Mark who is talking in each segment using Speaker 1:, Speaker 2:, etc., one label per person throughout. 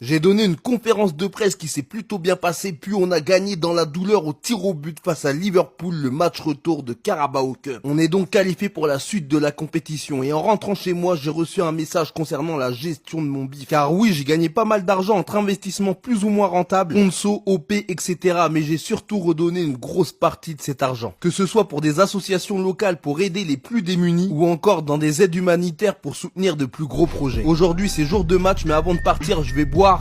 Speaker 1: J'ai donné une conférence de presse qui s'est plutôt bien passée, puis on a gagné dans la douleur au tir au but face à Liverpool le match retour de Carabao Cup. On est donc qualifié pour la suite de la compétition et en rentrant chez moi, j'ai reçu un message concernant la gestion de mon bif. Car oui, j'ai gagné pas mal d'argent entre investissements plus ou moins rentables, sponsors, OP, etc. Mais j'ai surtout redonné une grosse partie de cet argent. Que ce soit pour des associations locales pour aider les plus démunis ou encore dans des aides humanitaires pour soutenir de plus gros projets. Aujourd'hui, c'est jour de match, mais avant de partir, je vais boire.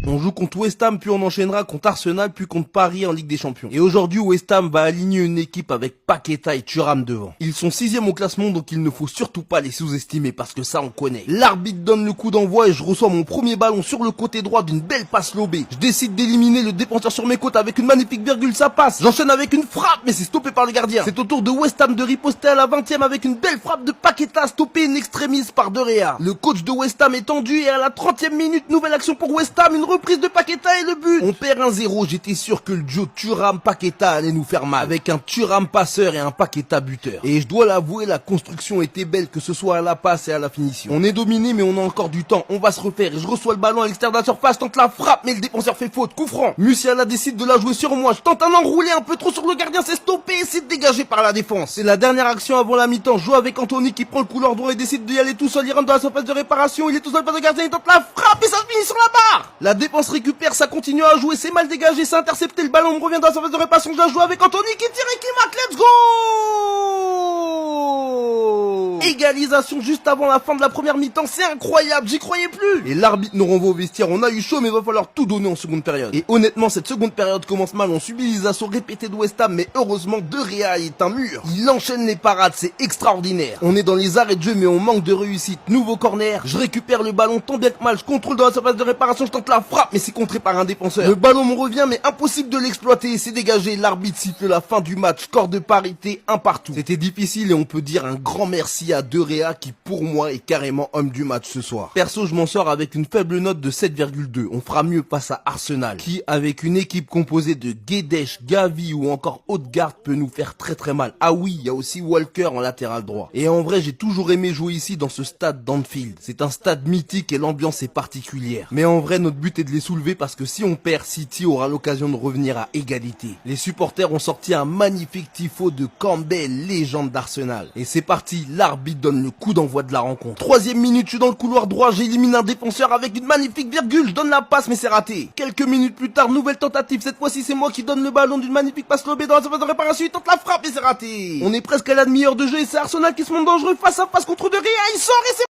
Speaker 1: On joue contre West Ham, puis on enchaînera contre Arsenal, puis contre Paris en Ligue des Champions. Et aujourd'hui, West Ham va aligner une équipe avec Paqueta et Thuram devant. Ils sont 6e au classement, donc il ne faut surtout pas les sous-estimer, parce que ça on connaît. L'arbitre donne le coup d'envoi et je reçois mon premier ballon sur le côté droit d'une belle passe lobée. Je décide d'éliminer le défenseur sur mes côtes avec une magnifique virgule, ça passe. J'enchaîne avec une frappe, mais c'est stoppé par le gardien. C'est au tour de West Ham de riposter à la 20e avec une belle frappe de Paqueta, stoppée in extremis par De Gea. Le coach de West Ham est tendu et à la 30e minute, nouvelle action pour West Ham, une reprise de Paqueta et le but. On perd 1-0, j'étais sûr que le duo Thuram-Paqueta allait nous faire mal, avec un Thuram passeur et un Paqueta buteur. Et je dois l'avouer, la construction était belle, que ce soit à la passe et à la finition. On est dominé, mais on a encore du temps, on va se refaire. Et je reçois le ballon à l'extérieur de la surface, tente la frappe, mais le défenseur fait faute, coup franc. Musiala décide de la jouer sur moi, je tente un enroulé un peu trop sur le gardien, c'est stoppé et c'est dégagé par la défense. C'est la dernière action avant la mi-temps, je joue avec Anthony qui prend le couloir droit et décide d'y aller tout seul, il rentre dans la surface de réparation, il est tout seul face au gardien, il tente la frappe et ça finit sur la barre. La défense récupère, ça continue à jouer, c'est mal dégagé, c'est intercepté, le ballon me revient dans la surface de réparation, je la joue avec Anthony qui tire et qui marque, let's go! Égalisation juste avant la fin de la première mi-temps, c'est incroyable, j'y croyais plus. Et l'arbitre nous renvoie au vestiaire, on a eu chaud mais va falloir tout donner en seconde période. Et honnêtement, cette seconde période commence mal, on subit les assauts répétés de West Ham, mais heureusement De Gea est un mur. Il enchaîne les parades, c'est extraordinaire. On est dans les arrêts de jeu mais on manque de réussite. Nouveau corner, je récupère le ballon tant bien que mal, je contrôle dans la surface de réparation, je tente la frappe mais c'est contré par un défenseur. Le ballon me revient mais impossible de l'exploiter, c'est dégagé, l'arbitre siffle la fin du match, score de parité, 1 partout. C'était difficile et on peut dire un grand merci à De Gea qui pour moi est carrément homme du match ce soir. Perso, je m'en sors avec une faible note de 7,2. On fera mieux face à Arsenal qui, avec une équipe composée de Guedes, Gavi ou encore Odegaard peut nous faire très mal. Ah oui, il y a aussi Walker en latéral droit. Et en vrai, j'ai toujours aimé jouer ici dans ce stade d'Anfield. C'est un stade mythique et l'ambiance est particulière. Mais en vrai, notre but est de les soulever parce que si on perd, City aura l'occasion de revenir à égalité. Les supporters ont sorti un magnifique tifo de Campbell, légende d'Arsenal. Et c'est parti, l'arbitre donne le coup d'envoi de la rencontre. 3e minute, je suis dans le couloir droit, j'élimine un défenseur avec une magnifique virgule, je donne la passe mais c'est raté. Quelques minutes plus tard, nouvelle tentative, cette fois-ci c'est moi qui donne le ballon d'une magnifique passe lobée dans la surface de réparation, il tente la frappe et c'est raté. On est presque à la demi-heure de jeu et c'est Arsenal qui se montre dangereux face à face contre De Gea, il sort et c'est